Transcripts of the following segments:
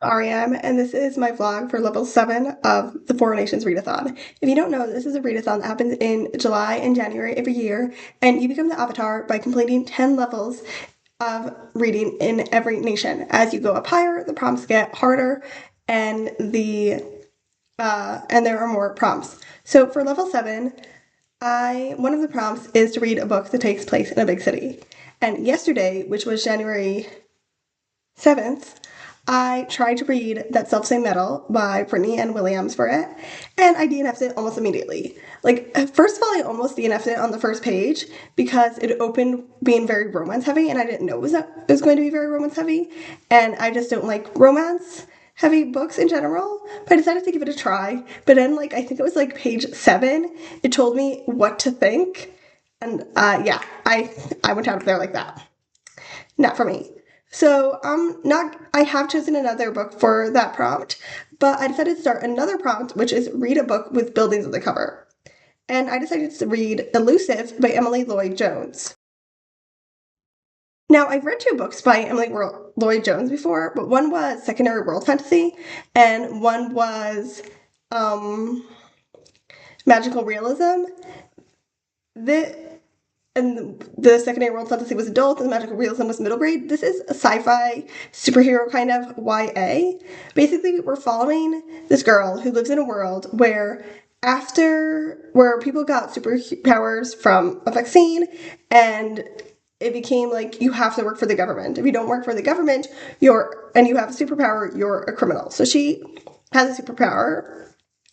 REM, and this is my vlog for level 7 of the Four Nations Readathon. If you don't know, this is a readathon that happens in July and January every year, and you become the avatar by completing 10 levels of reading in every nation. As you go up higher, the prompts get harder, and there are more prompts. So for level 7, one of the prompts is to read a book that takes place in a big city. And yesterday, which was January 7th, I tried to read That Selfsame Metal by Brittany and Williams for it, and I DNF'd it almost immediately. First of all, I almost DNF'd it on the first page because it opened being very romance heavy, and I didn't know it was going to be very romance heavy, and I just don't like romance heavy books in general, but I decided to give it a try. But then, I think it was page 7, it told me what to think, and yeah, I went out of there like that. Not for me. So I have chosen another book for that prompt, but I decided to start another prompt, which is read a book with buildings on the cover. And I decided to read Elusive by Emily Lloyd Jones. Now, I've read 2 books by Emily Lloyd Jones before, but one was Secondary World Fantasy, and one was Magical Realism. The Secondary World Fantasy was adult, and the Magical Realism was middle grade. This is a sci-fi superhero kind of YA. Basically, we're following this girl who lives in a world where people got superpowers from a vaccine, and it became you have to work for the government. If you don't work for the government, you have a superpower, you're a criminal. So she has a superpower,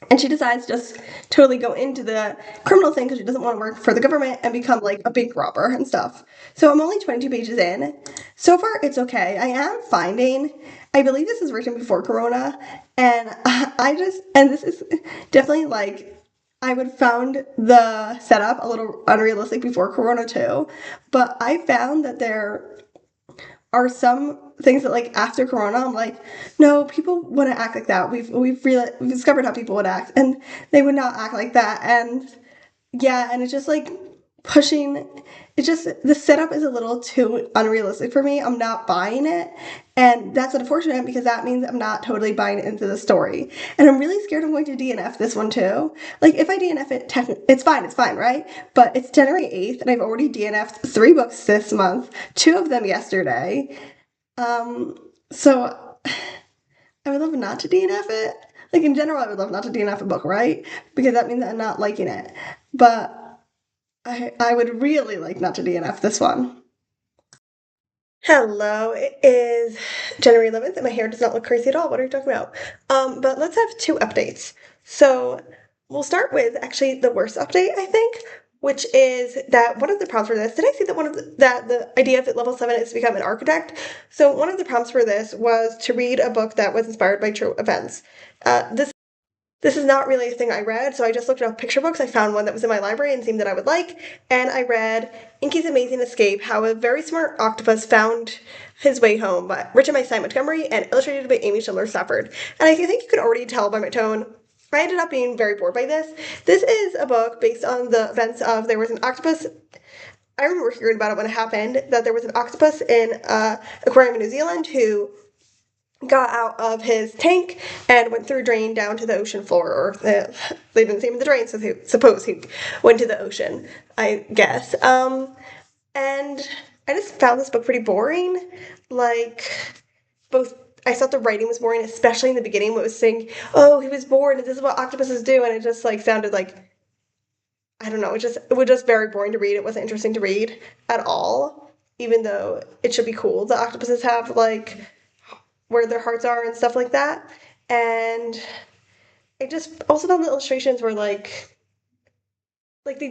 and she decides to just totally go into the criminal thing because she doesn't want to work for the government and become a bank robber and stuff. So I'm only 22 pages in. So far, it's okay. I believe this is written before Corona, and this is definitely I would found the setup a little unrealistic before Corona too, but I found that there are some things that after Corona, I'm no, people wouldn't act like that. We've discovered how people would act, and they would not act like that. And yeah, and it's just pushing. It's just the setup is a little too unrealistic for me. I'm not buying it, and that's unfortunate because that means I'm not totally buying into the story. And I'm really scared I'm going to DNF this one too. If I DNF it, it's fine, right? But it's January 8th, and I've already DNF'd 3 books this month, 2 of them yesterday. So I would love not to DNF it. In general, I would love not to DNF a book, right? Because that means that I'm not liking it. But I would really like not to DNF this one. Hello, it is January 11th, and my hair does not look crazy at all. What are you talking about? But let's have 2 updates. So we'll start with actually the worst update, I think, which is that one of the prompts for this, did I see that the idea of level 7 is to become an architect? So one of the prompts for this was to read a book that was inspired by true events. This is not really a thing I read, so I just looked up picture books. I found one that was in my library and seemed that I would like, and I read Inky's Amazing Escape, How a Very Smart Octopus Found His Way Home, written by Cy Montgomery and illustrated by Amy Schindler Stafford. And I think you could already tell by my tone, I ended up being very bored by this. This is a book based on the events of there was an octopus. I remember hearing about it when it happened, that there was an octopus in an aquarium in New Zealand who got out of his tank and went through a drain down to the ocean floor, or they didn't see him in the drain, so they suppose he went to the ocean, I guess. And I just found this book pretty boring. I thought the writing was boring, especially in the beginning when it was saying, oh, he was bored, and this is what octopuses do, and it just sounded I don't know, it was just very boring to read. It wasn't interesting to read at all, even though it should be cool. The octopuses have where their hearts are and stuff like that. And I just also found the illustrations were they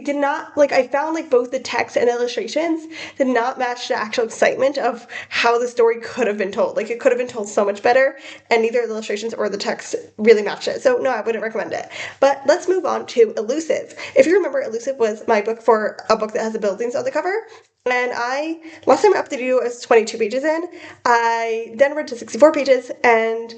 did not, I found both the text and illustrations did not match the actual excitement of how the story could have been told. It could have been told so much better, and neither the illustrations or the text really matched it. So no, I wouldn't recommend it. But let's move on to Elusive. If you remember, Elusive was my book for a book that has the buildings on the cover. And last time I updated you, I was 22 pages in. I then read to 64 pages, and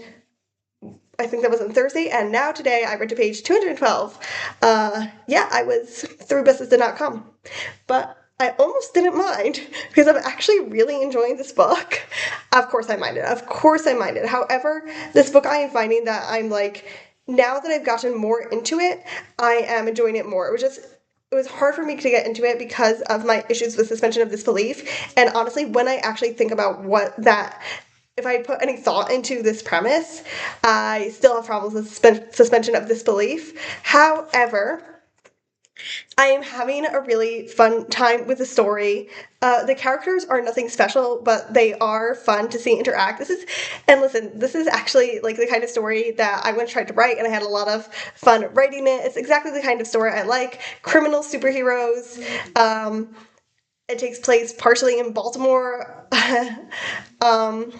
I think that was on Thursday, and now today I read to page 212. I was through Business did not come. But I almost didn't mind because I'm actually really enjoying this book. Of course I minded. Of course I minded. However, this book I am finding that I'm like, now that I've gotten more into it, I am enjoying it more. It was hard for me to get into it because of my issues with suspension of disbelief. And honestly, when I actually think about if I put any thought into this premise, I still have problems with suspension of disbelief. However, I am having a really fun time with the story. The characters are nothing special, but they are fun to see interact. This is actually like the kind of story that I once tried to write, and I had a lot of fun writing it. It's exactly the kind of story I like. Criminal superheroes. It takes place partially in Baltimore, um,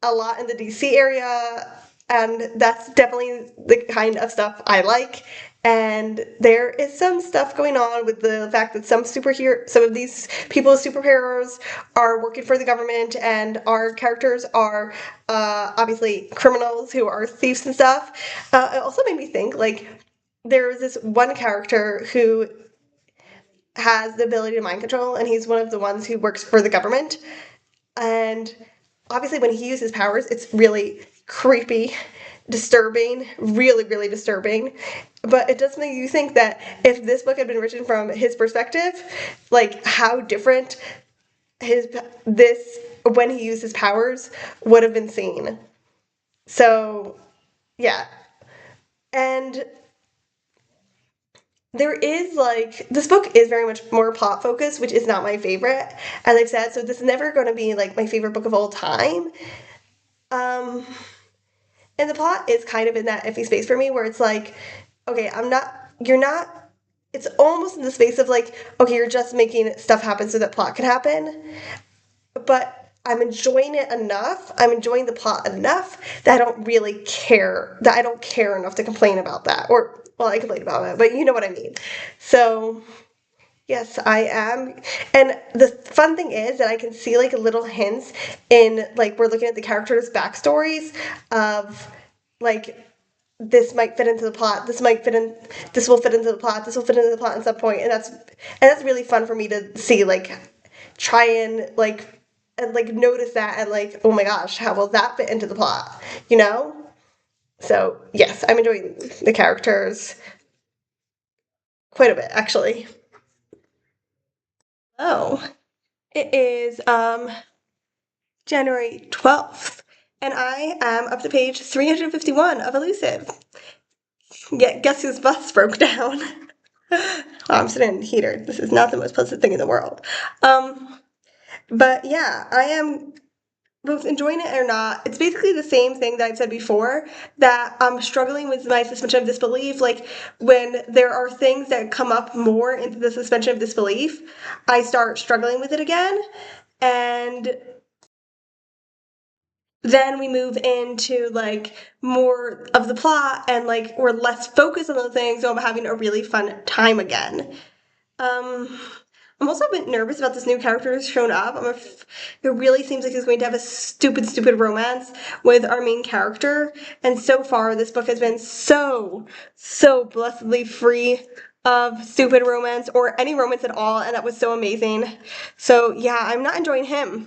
a lot in the DC area, and that's definitely the kind of stuff I like. And there is some stuff going on with the fact that some of these people with superheroes are working for the government, and our characters are obviously criminals who are thieves and stuff. It also made me think like there was this one character who has the ability to mind control, and he's one of the ones who works for the government. And obviously, when he uses powers, it's really creepy, disturbing, really, really disturbing. But it does make you think that if this book had been written from his perspective, like how different his this when he used his powers would have been seen. So, yeah. And there is like this book is very much more plot focused, which is not my favorite, as I've said. So this is never going to be like my favorite book of all time. Um, and the plot is kind of in that iffy space for me, where it's like, okay, you're not. It's almost in the space of like, okay, you're just making stuff happen so that plot can happen, but I'm enjoying it enough. I'm enjoying the plot enough that I don't really care. That I don't care enough to complain about that. Or, well, I complain about it, but you know what I mean. So, yes, I am. And the fun thing is that I can see like little hints in like we're looking at the characters' backstories of like this might fit into the plot. This will fit into the plot. This will fit into the plot at some point, and that's really fun for me to see like try and like notice that and like oh my gosh, how will that fit into the plot? You know. So yes, I'm enjoying the characters quite a bit actually. Oh, it is January 12th, and I am up to page 351 of Elusive. Yeah, guess whose bus broke down? Oh, I'm sitting in the heater. This is not the most pleasant thing in the world. But yeah, I am both enjoying it or not. It's basically the same thing that I've said before, that I'm struggling with my suspension of disbelief. Like, when there are things that come up more into the suspension of disbelief, I start struggling with it again. And then we move into like more of the plot and like we're less focused on the things, so I'm having a really fun time again. Um, I'm also a bit nervous about this new character who's shown up. It really seems like he's going to have a stupid, stupid romance with our main character. And so far, this book has been so, so blessedly free of stupid romance or any romance at all, and that was so amazing. So yeah, I'm not enjoying him.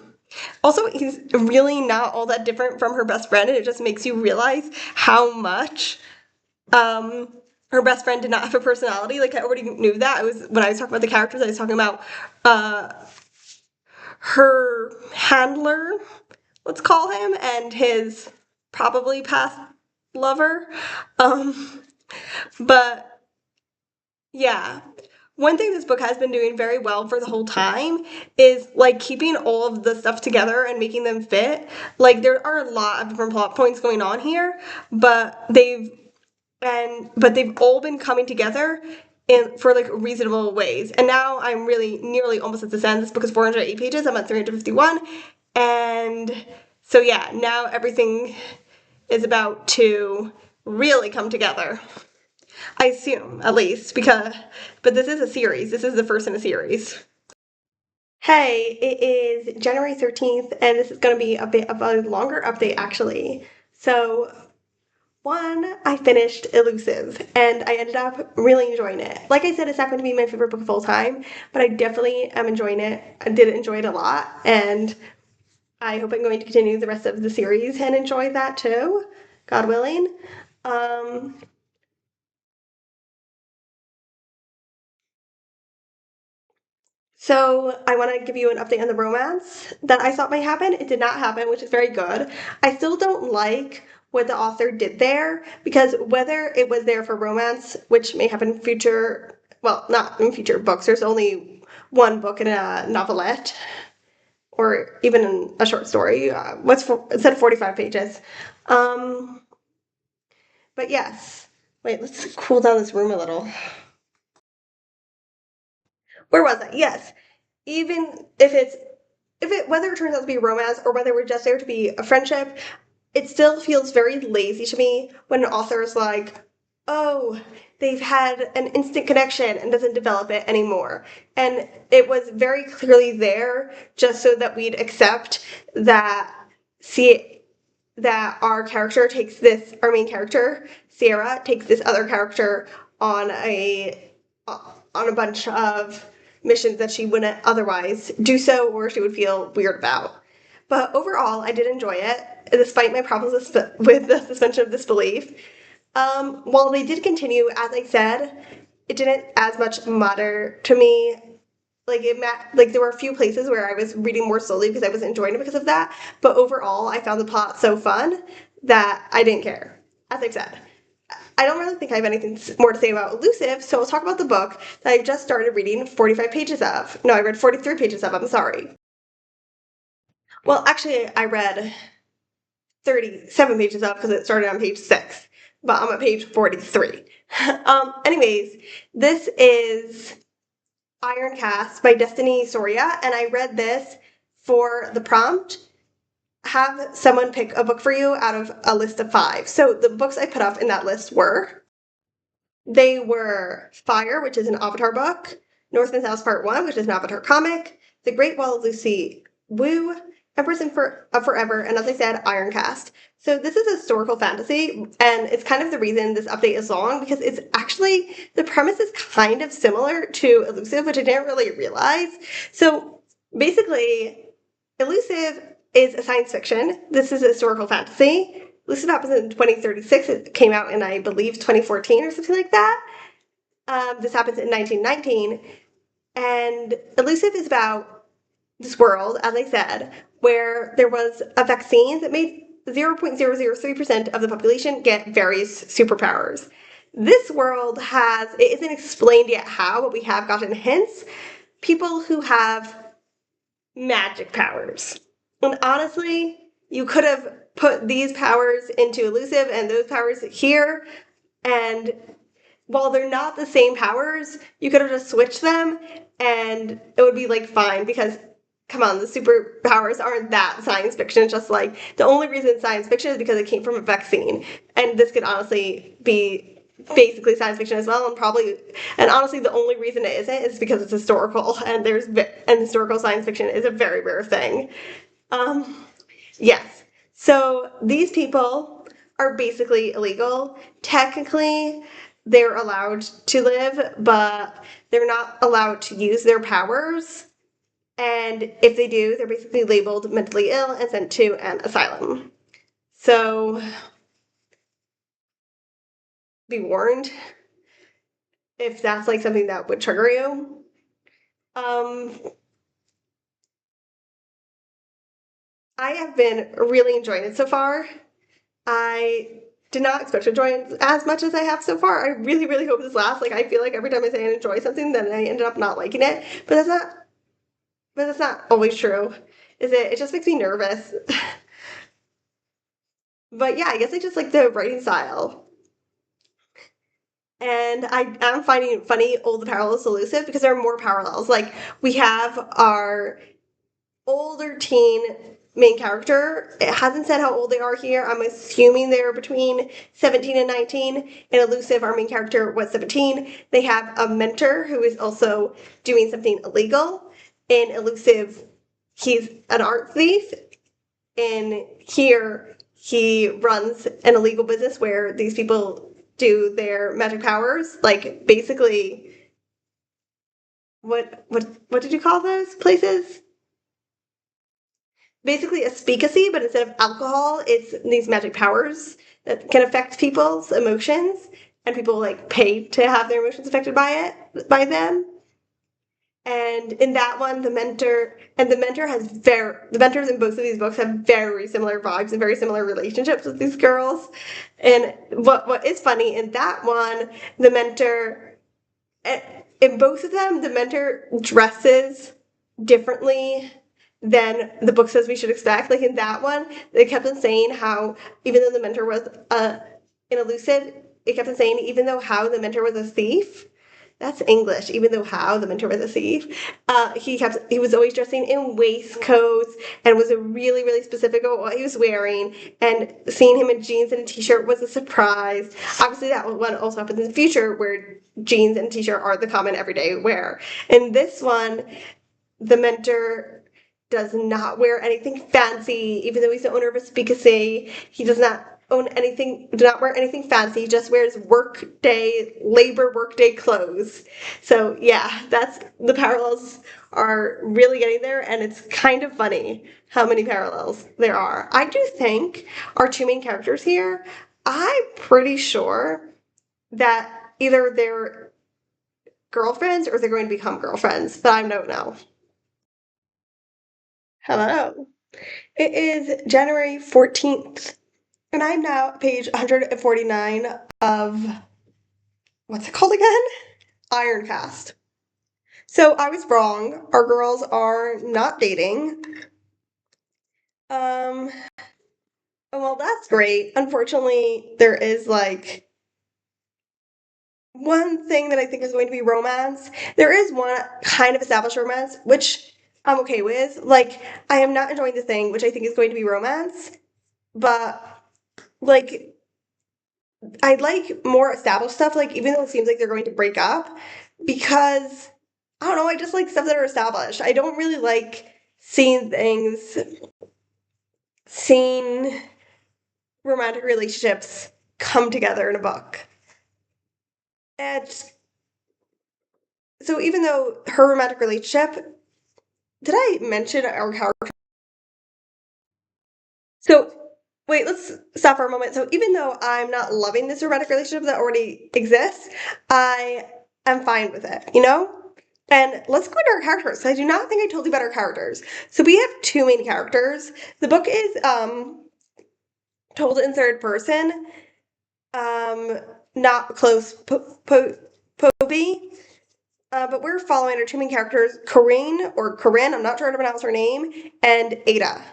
Also, he's really not all that different from her best friend, and it just makes you realize how much um, her best friend did not have a personality. Like I already knew that. I was when I was talking about the characters, I was talking about uh, her handler, let's call him, and his probably past lover. Um, but yeah. One thing this book has been doing very well for the whole time is like keeping all of the stuff together and making them fit. Like there are a lot of different plot points going on here, but they've all been coming together in for like reasonable ways. And now I'm really nearly almost at this end. This book is 408 pages. I'm at 351. And so yeah, now everything is about to really come together. I assume, at least, but this is a series. This is the first in a series. Hey, it is January 13th, and this is going to be a bit of a longer update, actually. So, One, I finished Elusive, and I ended up really enjoying it. Like I said, it's not going to be my favorite book of all time, but I definitely am enjoying it. I did enjoy it a lot, and I hope I'm going to continue the rest of the series and enjoy that too, God willing. Um, So I want to give you an update on the romance that I thought might happen. It did not happen, which is very good. I still don't like what the author did there because whether it was there for romance, which may happen in future, well, not in future books. There's only one book in a novelette or even in a short story. It said 45 pages. Um, but yes. Wait, let's cool down this room a little. Where was I? Yes. Even if it whether it turns out to be romance or whether we're just there to be a friendship, it still feels very lazy to me when an author is like, oh, they've had an instant connection and doesn't develop it anymore. And it was very clearly there just so that we'd accept that see that our main character, Sierra, takes this other character on a bunch of missions that she wouldn't otherwise do so or she would feel weird about. But overall, I did enjoy it, despite my problems with the suspension of disbelief. While they did continue, as I said, it didn't as much matter to me. Like there were a few places where I was reading more slowly because I was enjoying it because of that. But overall, I found the plot so fun that I didn't care. As I said, I don't really think I have anything more to say about Elusive, so I'll talk about the book that I just started reading 45 pages of. No, I read 43 pages of, I'm sorry. Well, actually, I read 37 pages of because it started on page 6, but I'm at page 43. Anyways, this is Iron Cast by Destiny Soria, and I read this for the prompt. Have someone pick a book for you out of a list of 5. So the books I put up in that list were Fire, which is an Avatar book, North and South Part 1, which is an Avatar comic, The Great Wall of Lucy Wu, Empress of Forever, and as I said, Ironcast. So this is historical fantasy, and it's kind of the reason this update is long, because it's actually, the premise is kind of similar to Elusive, which I didn't really realize. So basically, Elusive is a science fiction. This is a historical fantasy. Elusive happens in 2036. It came out in, I believe, 2014 or something like that. This happens in 1919. And Elusive is about this world, as I said, where there was a vaccine that made 0.003% of the population get various superpowers. This world it isn't explained yet how, but we have gotten hints. People who have magic powers. And honestly, you could have put these powers into Elusive and those powers here, and while they're not the same powers, you could have just switched them and it would be like fine because come on, the superpowers aren't that science fiction. It's just like the only reason it's science fiction is because it came from a vaccine. And this could honestly be basically science fiction as well, and honestly the only reason it isn't is because it's historical, and historical science fiction is a very rare thing. Yes. So these people are basically illegal. Technically, they're allowed to live, but they're not allowed to use their powers. And if they do, they're basically labeled mentally ill and sent to an asylum. So be warned if that's like something that would trigger you. Um, I have been really enjoying it so far. I did not expect to enjoy it as much as I have so far. I really, really hope this lasts. Like, I feel like every time I say I enjoy something, then I ended up not liking it. But that's not always true, is it? It just makes me nervous. But yeah, I guess I just like the writing style. And I am finding it funny all the parallels to Elusive because there are more parallels. Like, we have our older teen main character. It hasn't said how old they are here. I'm assuming they're between 17 and 19. In Elusive, our main character was 17. They have a mentor who is also doing something illegal. In Elusive, he's an art thief. In here, he runs an illegal business where these people do their magic powers. Like, basically, what did you call those places? Basically a speakeasy, but instead of alcohol, it's these magic powers that can affect people's emotions, and people like pay to have their emotions affected by them. And in that one, the mentor has the mentors in both of these books have very similar vibes and very similar relationships with these girls. And what is funny in that one, the mentor in both of them, the mentor dresses differently than the book says we should expect. Like in that one, they kept on saying how even though the mentor was an elusive, it kept on saying even though how the mentor was a thief. That's English. Even though how the mentor was a thief, he was always dressing in waistcoats and was really specific about what he was wearing. And seeing him in jeans and a t-shirt was a surprise. Obviously, that one also happens in the future where jeans and t-shirt are the common everyday wear. In this one, the mentor does not wear anything fancy, even though he's the owner of a speakeasy. He does not do not wear anything fancy. He just wears labor workday clothes. So yeah, the parallels are really getting there, and it's kind of funny how many parallels there are. I do think our two main characters here, I'm pretty sure that either they're girlfriends or they're going to become girlfriends, but I don't know. Hello. It is January 14th, and I'm now at page 149 of, what's it called again? Ironcast. So I was wrong. Our girls are not dating. Um, well, that's great. Unfortunately, there is like one thing that I think is going to be romance. There is one kind of established romance, which I'm okay with. Like, I am not enjoying the thing, which I think is going to be romance, but like I like more established stuff, like even though it seems like they're going to break up, because I don't know, I just like stuff that are established. I don't really like seeing romantic relationships come together in a book. And so even though her romantic relationship, did I mention our character? So wait, let's stop for a moment. So even though I'm not loving this romantic relationship that already exists, I am fine with it, you know? And let's go into our characters. I do not think I told you about our characters. So we have two main characters. The book is told in third person, um, not close Poby. But we're following our two main characters, Corinne, I'm not sure how to pronounce her name, and Ada.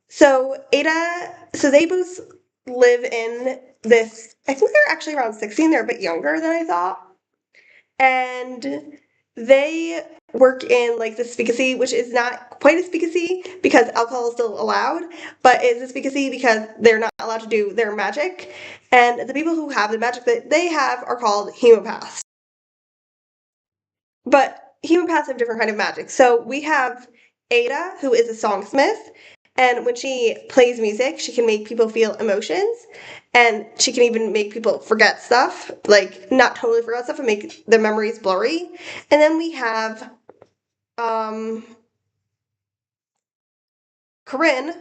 So they both live in this, I think they're actually around 16, they're a bit younger than I thought. And they work in like the speakeasy, which is not quite a speakeasy because alcohol is still allowed, but is a speakeasy because they're not allowed to do their magic. And the people who have the magic that they have are called hemopaths. But hemopaths have different kind of magic. So we have Ada, who is a songsmith, and when she plays music, she can make people feel emotions, and she can even make people forget stuff, like not totally forget stuff and make their memories blurry. And then we have um, Corinne,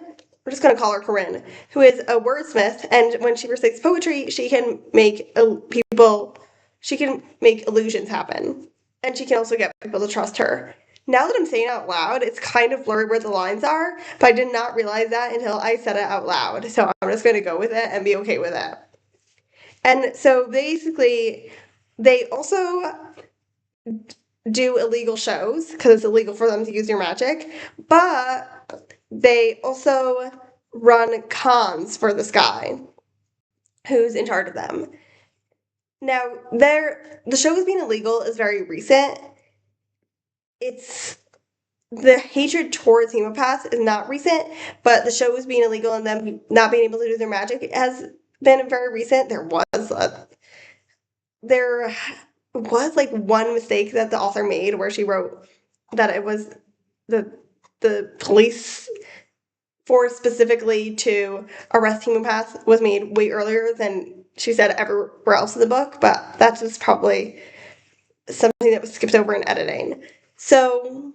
we're just going to call her Corinne, who is a wordsmith, and when she recites poetry, she can make illusions happen. And she can also get people to trust her. Now that I'm saying it out loud, it's kind of blurry where the lines are, but I did not realize that until I said it out loud. So I'm just going to go with it and be okay with it. And so basically, they also do illegal shows because it's illegal for them to use your magic, but they also run cons for this guy who's in charge of them. Now, the show being illegal is very recent. It's the hatred towards hemopaths is not recent, but the show being illegal and them not being able to do their magic has been very recent. There was like one mistake that the author made where she wrote that it was the police for specifically to arrest hemopaths was made way earlier than she said everywhere else in the book, but that's just probably something that was skipped over in editing. So,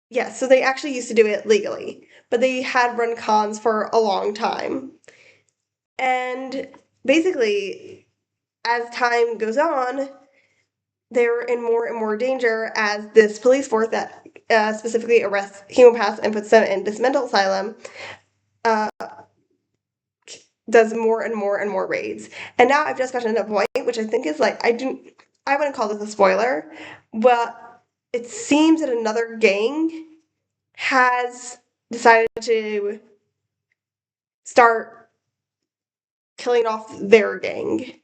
yeah, so they actually used to do it legally, but they had run cons for a long time. And basically, as time goes on, they're in more and more danger as this police force that specifically arrests hemopaths and puts them in this mental asylum does more and more and more raids. And now I've just gotten to a point which I think is like I wouldn't call this a spoiler, but it seems that another gang has decided to start killing off their gang.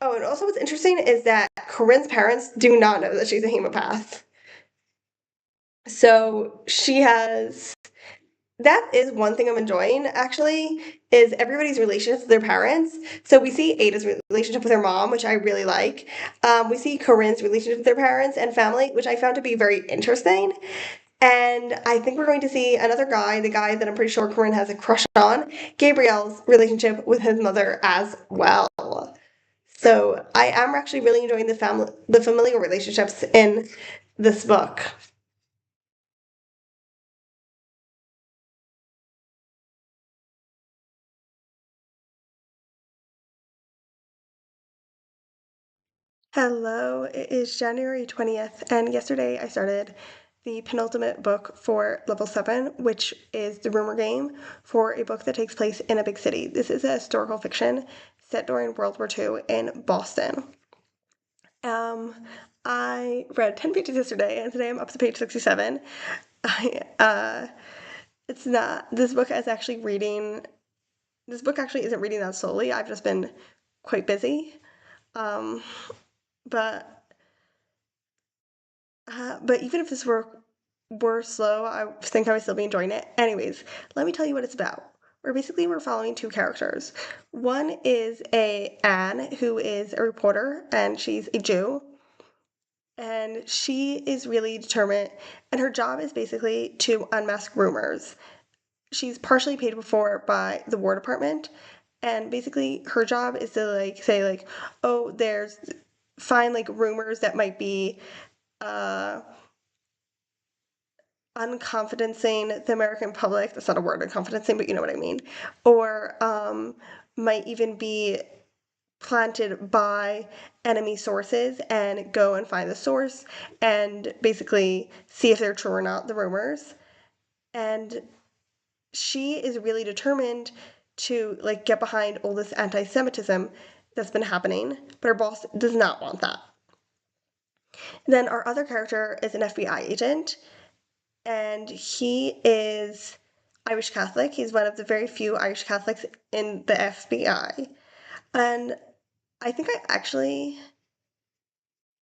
Oh, and also what's interesting is that Corinne's parents do not know that she's a hemopath. So she has that is one thing I'm enjoying actually is everybody's relationships with their parents. So we see Ada's relationship with her mom, which I really like. We see Corinne's relationship with their parents and family, which I found to be very interesting. And I think we're going to see another guy, the guy that I'm pretty sure Corinne has a crush on, Gabriel's relationship with his mother as well. So I am actually really enjoying the familial relationships in this book. Hello, it is January 20th, and yesterday I started the penultimate book for Level 7, which is the rumor game for a book that takes place in a big city. This is a historical fiction set during World War II in Boston. Um, I read 10 pages yesterday, and today I'm up to page 67. It's not, this book actually isn't reading that slowly. I've just been quite busy. Um, but but even if this were slow, I think I would still be enjoying it. Anyways, let me tell you what it's about. We're following two characters. One is a Anne, who is a reporter, and she's a Jew, and she is really determined, and her job is basically to unmask rumors. She's partially paid for by the War Department, and basically her job is to like say like, oh, there's find like rumors that might be uh unconfidencing the American public. That's not a word, unconfidencing, but you know what I mean. Or might even be planted by enemy sources and go and find the source and basically see if they're true or not, the rumors. And she is really determined to like get behind all this anti-Semitism that's been happening, but her boss does not want that. And then our other character is an FBI agent, and he is Irish Catholic. He's one of the very few Irish Catholics in the FBI. And I think I actually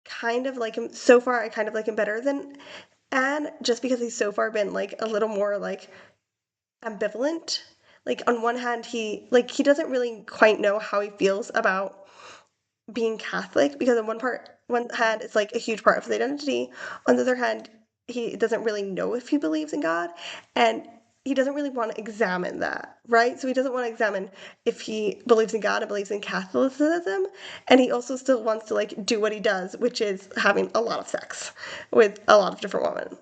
kind of like him. So far, I kind of like him better than Anne, just because he's so far been like a little more like ambivalent. Like on one hand, he doesn't really quite know how he feels about being Catholic because on one hand, it's like a huge part of his identity. On the other hand, he doesn't really know if he believes in God, and he doesn't really want to examine that, right? So he doesn't want to examine if he believes in God and believes in Catholicism, and he also still wants to like do what he does, which is having a lot of sex with a lot of different women.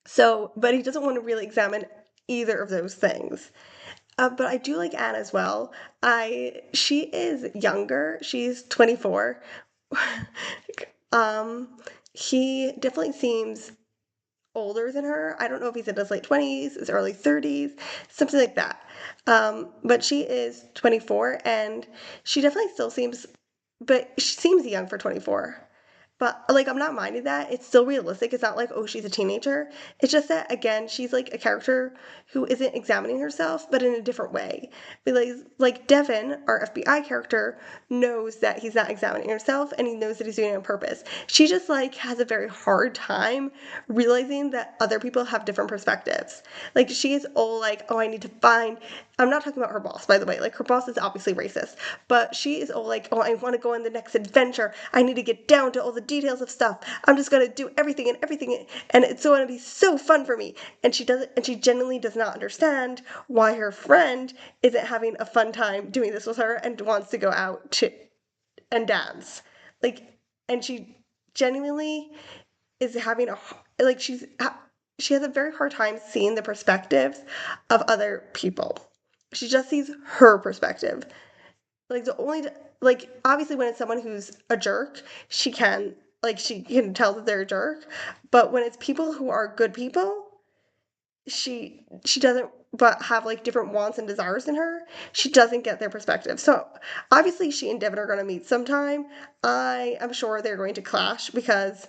So, but he doesn't want to really examine either of those things. But I do like Anne as well. She is younger. She's 24. um, he definitely seems older than her. I don't know if he's in his late 20s, his early 30s, something like that. But she is 24 and she definitely still seems, but she seems young for 24. But like I'm not minding that. It's still realistic. It's not like, oh, she's a teenager. It's just that again, she's like a character who isn't examining herself, but in a different way. Because like Devin, our FBI character, knows that he's not examining himself and he knows that he's doing it on purpose. She just like has a very hard time realizing that other people have different perspectives. Like she is all like, oh, I need to find I'm not talking about her boss, by the way. Like her boss is obviously racist, but she is all like, oh, I want to go on the next adventure. I need to get down to all the details of stuff. I'm just gonna do everything, and it's gonna be so fun for me. And she doesn't, and she genuinely does not understand why her friend isn't having a fun time doing this with her and wants to go out to and dance. Like, and she genuinely is having a like she has a very hard time seeing the perspectives of other people. She just sees her perspective. Like the only like obviously when it's someone who's a jerk, she can tell that they're a jerk, but when it's people who are good people, she doesn't but have like different wants and desires than her, she doesn't get their perspective. So obviously she and Devin are going to meet sometime. I am sure they're going to clash because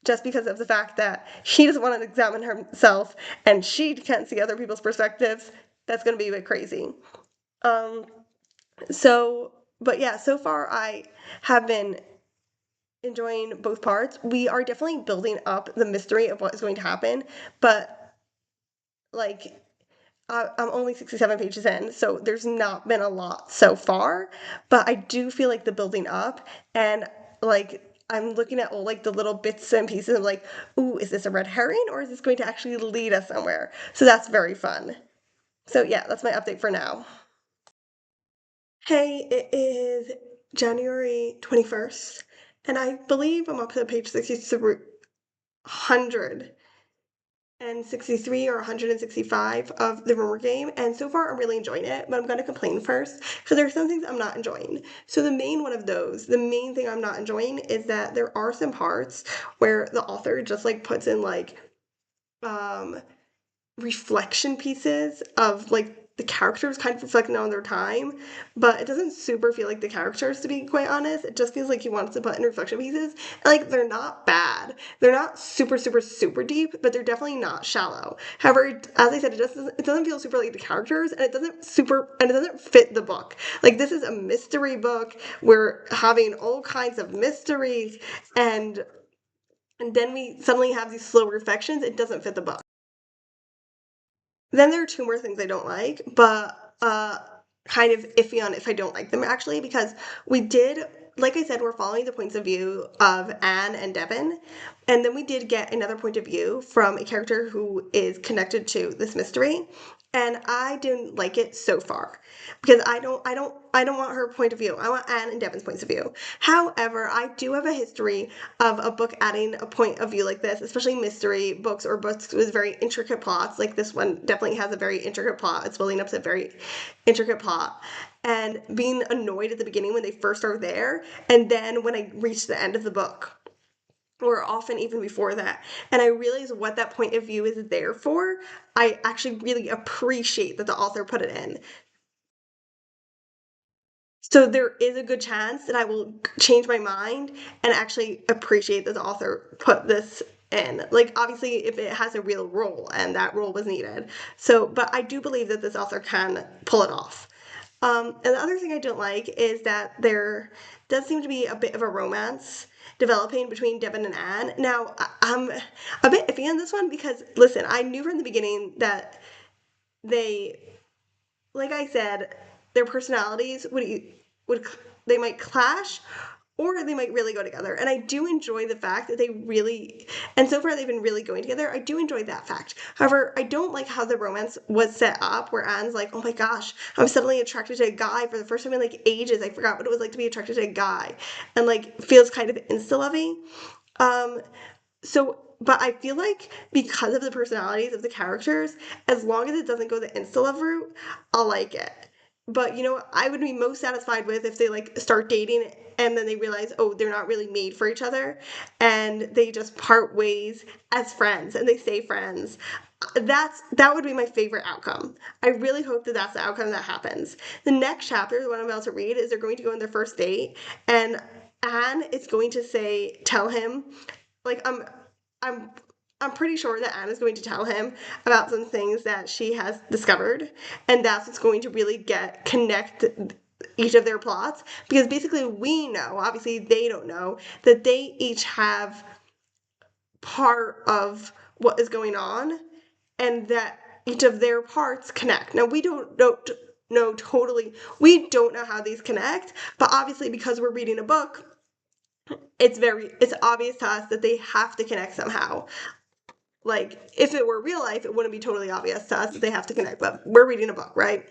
of the fact that he doesn't want to examine himself and she can't see other people's perspectives. That's going to be a bit crazy. Um, so, but yeah, so far I have been enjoying both parts. We are definitely building up the mystery of what is going to happen, but like I'm only 67 pages in, so there's not been a lot so far, but I do feel like the building up and like I'm looking at all like the little bits and pieces of like, ooh, is this a red herring or is this going to actually lead us somewhere? So that's very fun. So yeah, that's my update for now. Hey, it is January 21st, and I believe I'm up to page 100 and 63 or 165 of the rumor game, and so far I'm really enjoying it, but I'm going to complain first because there are some things I'm not enjoying. So the main thing I'm not enjoying is that there are some parts where the author just like puts in like um reflection pieces of like the characters kind of reflecting on their time, but it doesn't super feel like the characters, to be quite honest. It just feels like he wants to put in reflection pieces. And like they're not bad. They're not super, super, super deep, but they're definitely not shallow. However, as I said, it doesn't feel super like the characters, and it doesn't fit the book. Like this is a mystery book. We're having all kinds of mysteries, and then we suddenly have these slow reflections. It doesn't fit the book. Then there are two more things I don't like, but kind of iffy on if I don't like them actually, because we did, like I said, we're following the points of view of Anne and Devin, and then we did get another point of view from a character who is connected to this mystery, and I didn't like it so far because I don't want her point of view. I want Anne and Devin's points of view. However, I do have a history of a book adding a point of view like this, especially mystery books or books with very intricate plots. Like this one definitely has a very intricate plot. It's building up to a very intricate plot. And being annoyed at the beginning when they first are there, and then when I reach the end of the book, or often even before that, and I realize what that point of view is there for, I actually really appreciate that the author put it in. So there is a good chance that I will change my mind and actually appreciate that the author put this in. Like obviously if it has a real role and that role was needed. So, but I do believe that this author can pull it off. And the other thing I don't like is that there does seem to be a bit of a romance developing between Devin and Anne. Now, I'm a bit iffy on this one because, listen, I knew from the beginning that they, like I said, their personalities would they might clash or they might really go together. And I do enjoy the fact that they really, and so far they've been really going together. I do enjoy that fact. However, I don't like how the romance was set up, where Anne's like, oh my gosh, I'm suddenly attracted to a guy for the first time in like ages. I forgot what it was like to be attracted to a guy, and like feels kind of insta loving. Um, so, but I feel like because of the personalities of the characters, as long as it doesn't go the insta love route, I'll like it. But you know what I would be most satisfied with if they like start dating and then they realize, oh, they're not really made for each other and they just part ways as friends and they stay friends. That would be my favorite outcome. I really hope that that's the outcome that happens. The next chapter, the one I'm about to read, is they're going to go on their first date and Anne is going to tell him, like I'm I'm pretty sure that Anna's going to tell him about some things that she has discovered, and that's what's going to really connect each of their plots. Because basically, we know, obviously, they don't know that they each have part of what is going on, and that each of their parts connect. Now, we don't know totally. We don't know how these connect, but obviously, because we're reading a book, it's obvious to us that they have to connect somehow. Like, if it were real life, it wouldn't be totally obvious to us that they have to connect, but we're reading a book, right?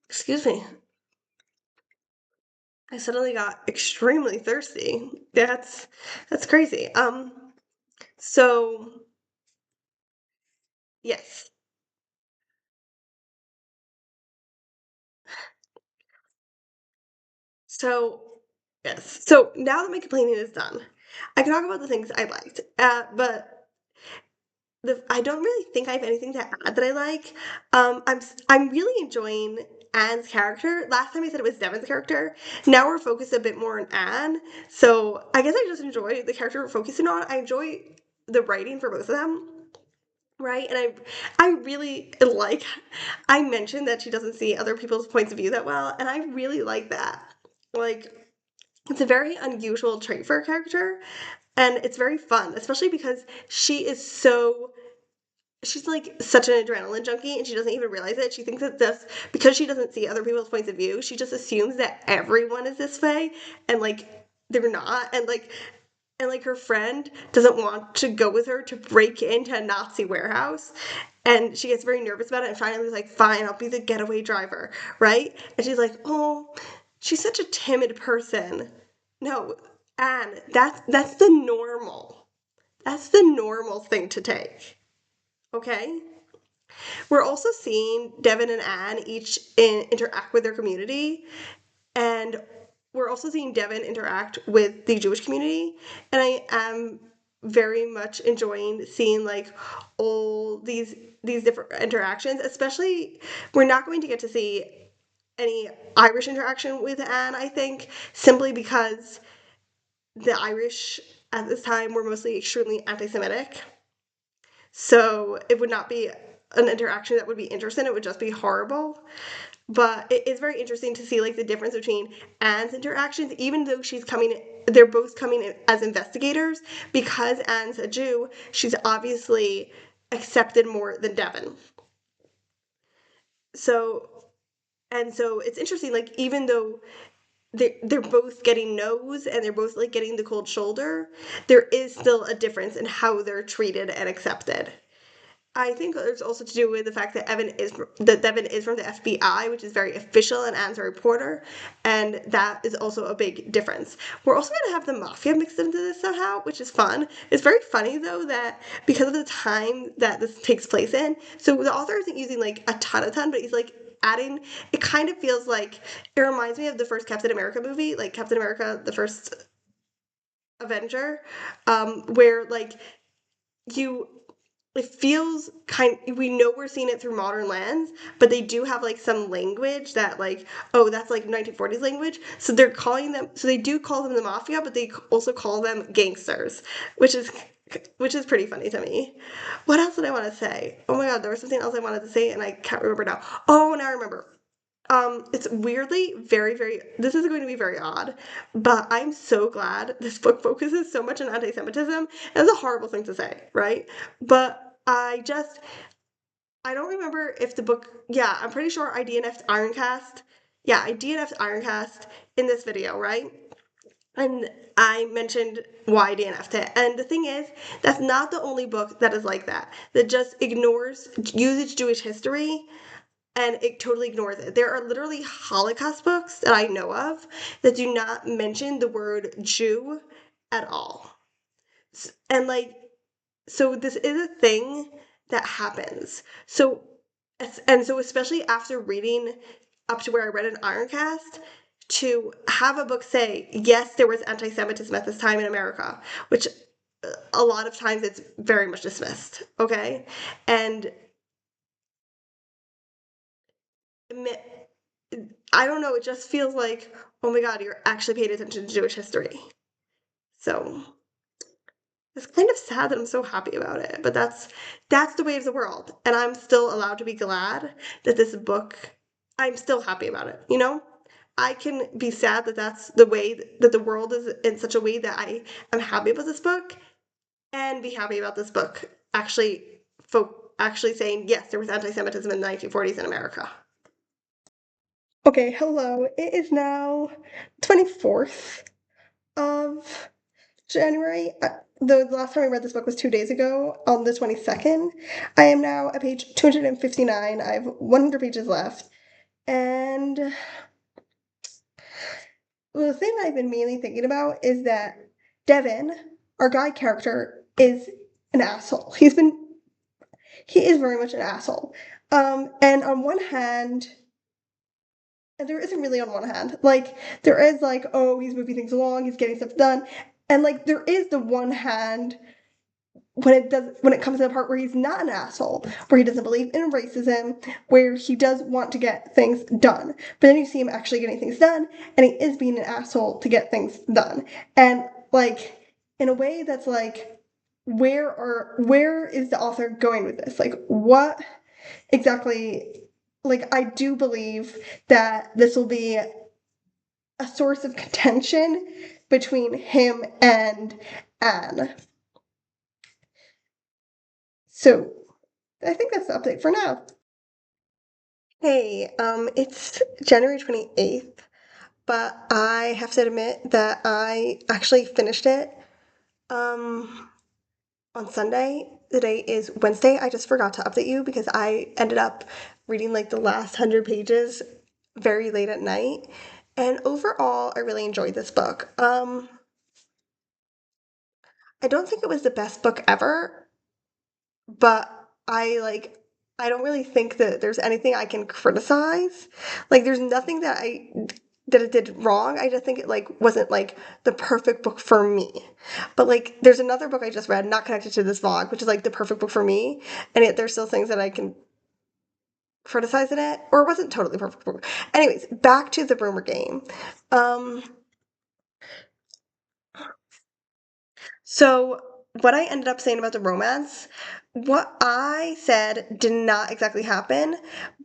Excuse me. I suddenly got extremely thirsty. That's crazy. So yes. So yes. So now that my complaining is done, I can talk about the things I liked. But I don't really think I have anything to add that I like. I'm really enjoying Anne's character. Last time I said it was Devin's character. Now we're focused a bit more on Anne. So I guess I just enjoy the character we're focusing on. I enjoy the writing for both of them. Right, and I really like. I mentioned that she doesn't see other people's points of view that well, and I really like that. Like, it's a very unusual trait for a character, and it's very fun, especially because she is so she's like such an adrenaline junkie and she doesn't even realize it. She thinks that just because she doesn't see other people's points of view, she just assumes that everyone is this way and like they're not. And her friend doesn't want to go with her to break into a Nazi warehouse. And she gets very nervous about it and finally is like, fine, I'll be the getaway driver, right? And she's like, oh, she's such a timid person. No, Anne, that's the normal. That's the normal thing to take. Okay? We're also seeing Devin and Anne each interact with their community, and we're also seeing Devin interact with the Jewish community, and I am very much enjoying seeing like all these different interactions. Especially, we're not going to get to see any Irish interaction with Anne, I think, simply because the Irish at this time were mostly extremely anti-Semitic. So it would not be an interaction that would be interesting. It would just be horrible. But it is very interesting to see like the difference between Anne's interactions, even though they're both coming in as investigators. Because Anne's a Jew, she's obviously accepted more than Devin. So so it's interesting, like even though they're both getting no's and they're both like getting the cold shoulder, there is still a difference in how they're treated and accepted. I think there's also to do with the fact that Devin is from the FBI, which is very official, and Anne's a reporter, and that is also a big difference. We're also going to have the mafia mixed into this somehow, which is fun. It's very funny though that because of the time that this takes place in, so the author isn't using like a ton, but he's like adding. It kind of feels like it reminds me of the first Captain America movie, like Captain America, the first Avenger, where like you it feels kind we know we're seeing it through modern lens, but they do have like some language that like, oh, that's like 1940s language, so they do call them the mafia, but they also call them gangsters, which is pretty funny to me. What else did I want to say? Oh my god, there was something else I wanted to say and I can't remember now. Oh, now I remember. It's weirdly very, this is going to be very odd, but I'm so glad this book focuses so much on anti-Semitism. It's a horrible thing to say, right? But I don't remember if the book, yeah, I'm pretty sure I DNF'd Ironcast. Yeah, I DNF'd Ironcast in this video, right? And I mentioned why I DNF'd it. And the thing is, that's not the only book that is like that just uses Jewish history and it totally ignores it. There are literally Holocaust books that I know of that do not mention the word Jew at all. And like, so this is a thing that happens. So especially after reading up to where I read an Ironcast, to have a book say, yes, there was anti Semitism at this time in America, which a lot of times it's very much dismissed, okay? And I don't know, it just feels like, oh my god, you're actually paying attention to Jewish history. So it's kind of sad that I'm so happy about it, but that's the way of the world, and I'm still allowed to be glad that this book. I'm still happy about it. You know, I can be sad that that's the way that the world is in such a way that I am happy about this book, and be happy about this book actually saying yes, there was anti-Semitism in the 1940s in America. Okay, hello. It is now 24th of January. The last time I read this book was 2 days ago, on the 22nd. I am now at page 259. I have 100 pages left. And the thing that I've been mainly thinking about is that Devin, our guy character, is an asshole. He is very much an asshole. And on one hand, and there isn't really on one hand. Like, there is like, oh, he's moving things along, he's getting stuff done. And like there is the one hand when it comes to the part where he's not an asshole, where he doesn't believe in racism, where he does want to get things done. But then you see him actually getting things done, and he is being an asshole to get things done. And like in a way that's like, where is the author going with this? Like, what exactly, like, I do believe that this will be a source of contention between him and Anne. So I think that's the update for now. Hey, it's January 28th, but I have to admit that I actually finished it on Sunday. The day is Wednesday. I just forgot to update you because I ended up reading like the last 100 pages very late at night. And overall, I really enjoyed this book. I don't think it was the best book ever, but I don't really think that there's anything I can criticize. Like there's nothing that it did wrong. I just think it like wasn't like the perfect book for me. But like there's another book I just read, not connected to this vlog, which is like the perfect book for me, and yet there's still things that I can criticize in it, or it wasn't totally perfect book. Anyways, back to the rumor game. Um So, what I ended up saying about the romance, what I said did not exactly happen,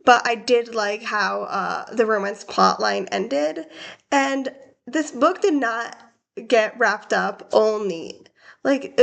but I did like how the romance plotline ended. And this book did not get wrapped up all neat. Like,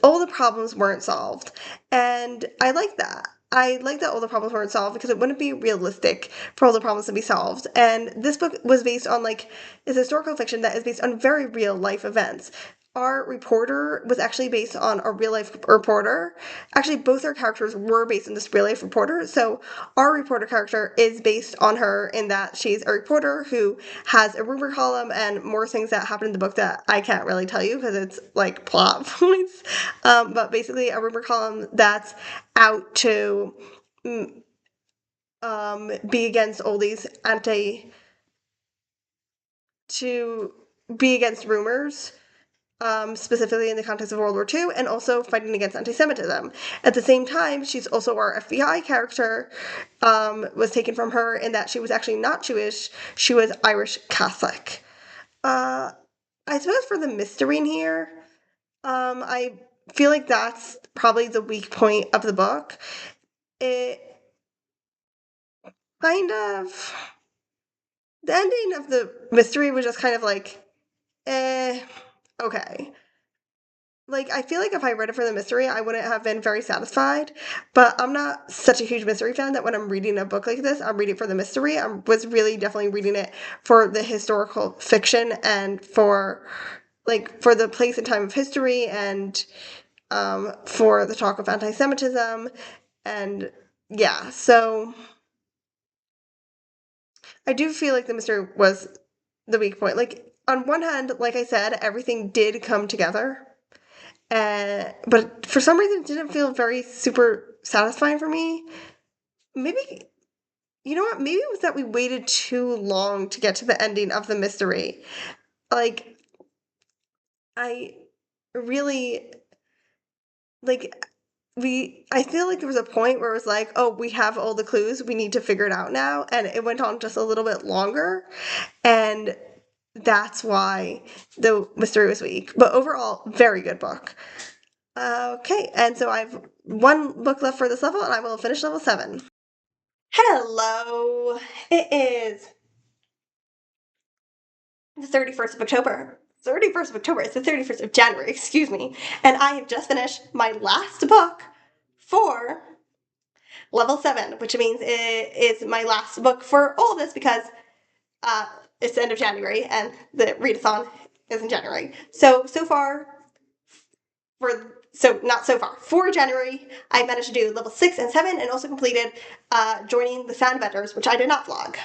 all the problems weren't solved. And I like that. I like that all the problems weren't solved because it wouldn't be realistic for all the problems to be solved. And this book was based on like, is historical fiction that is based on very real life events. Our reporter was actually based on a real life reporter. Actually, both our characters were based on this real life reporter. So, our reporter character is based on her in that she's a reporter who has a rumor column and more things that happen in the book that I can't really tell you because it's like plot points. But basically, a rumor column that's out to be against all these to be against rumors, specifically in the context of World War II, and also fighting against anti-Semitism. At the same time, she's also our FBI character, was taken from her in that she was actually not Jewish, she was Irish Catholic. I suppose for the mystery in here, I feel like that's probably the weak point of the book. It kind of, the ending of the mystery was just kind of like, okay. Like, I feel like if I read it for the mystery, I wouldn't have been very satisfied. But I'm not such a huge mystery fan that when I'm reading a book like this, I'm reading for the mystery. I was really definitely reading it for the historical fiction and for for the place and time of history and for the talk of anti-Semitism. And yeah, so I do feel like the mystery was the weak point. Like, on one hand, like I said, everything did come together. But for some reason, it didn't feel very super satisfying for me. Maybe, you know what? Maybe it was that we waited too long to get to the ending of the mystery. Like, I really, like, I feel like there was a point where it was like, oh, we have all the clues, we need to figure it out now. And it went on just a little bit longer. And that's why the mystery was weak. But overall, very good book. Okay, and so I've one book left for this level, and I will finish level 7. Hello! It is the 31st of October. 31st of October, it's the 31st of January, excuse me. And I have just finished my last book for level 7, which means it is my last book for all of this because it's the end of January and the readathon is in January. So far, not so far. For January, I managed to do level 6 and 7 and also completed joining the Sound Vendors, which I did not vlog.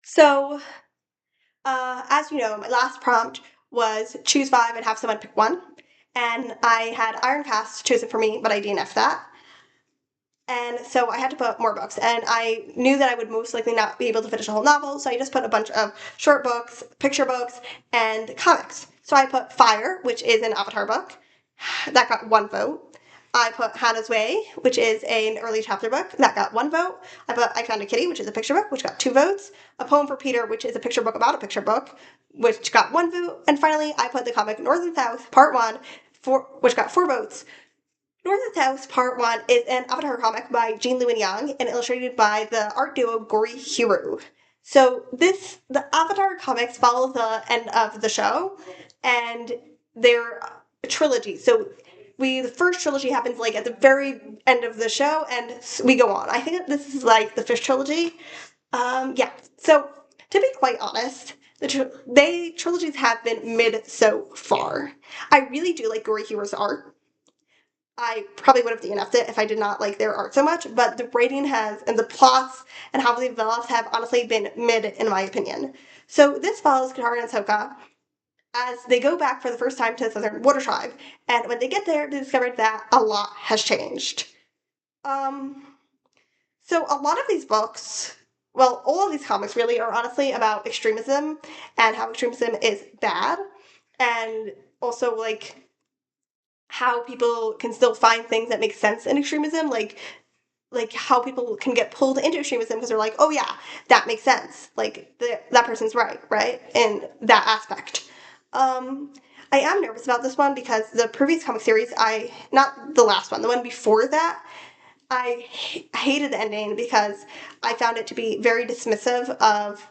So, as you know, my last prompt was choose 5 and have someone pick 1. And I had Ironcast chosen for me, but I DNF'd that. And so I had to put more books, and I knew that I would most likely not be able to finish a whole novel, so I just put a bunch of short books, picture books, and comics. So I put Fire, which is an Avatar book. That got 1 vote. I put Hannah's Way, which is an early chapter book. That got 1 vote. I put I Found a Kitty, which is a picture book, which got 2 votes. A Poem for Peter, which is a picture book about a picture book, which got 1 vote. And finally, I put the comic North and South, Part 1, which got 4 votes. North and South Part 1 is an Avatar comic by Jean Lewin Young and illustrated by the art duo Gory Hiru. So the Avatar comics follow the end of the show, and they're a trilogy. So the first trilogy happens like at the very end of the show, and we go on. I think this is like the 5th trilogy. Yeah. So to be quite honest, the trilogies have been mid so far. I really do like Gory Hiru's art. I probably would have DNF'd it if I did not like their art so much, but the writing and the plots and how they developed have honestly been mid in my opinion. So this follows Katara and Sokka as they go back for the first time to the Southern Water Tribe, and when they get there, they discover that a lot has changed. So a lot of these books, well, all of these comics really are honestly about extremism and how extremism is bad, and also like how people can still find things that make sense in extremism, like how people can get pulled into extremism because they're like, oh yeah, that makes sense, like that person's right in that aspect. I am nervous about this one because the previous comic series, not the last one, the one before that, I hated the ending because I found it to be very dismissive of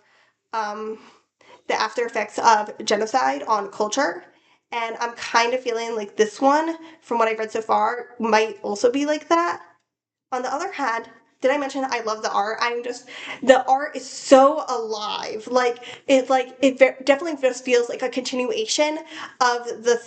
the after effects of genocide on culture. And I'm kind of feeling like this one, from what I've read so far, might also be like that. On the other hand, did I mention I love the art? The art is so alive. Definitely just feels like a continuation of the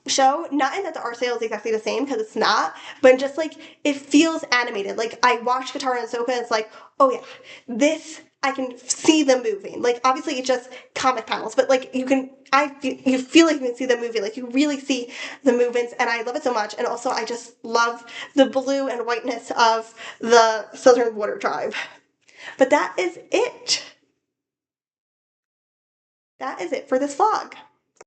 show. Not in that the art style is exactly the same, because it's not, but just like it feels animated. Like I watched Katara and Sokka, and it's like, oh yeah, this I can see them moving. Like obviously it's just comic panels, but like you feel like you can see them moving. Like you really see the movements, and I love it so much. And also I just love the blue and whiteness of the Southern Water Tribe. But that is it. That is it for this vlog.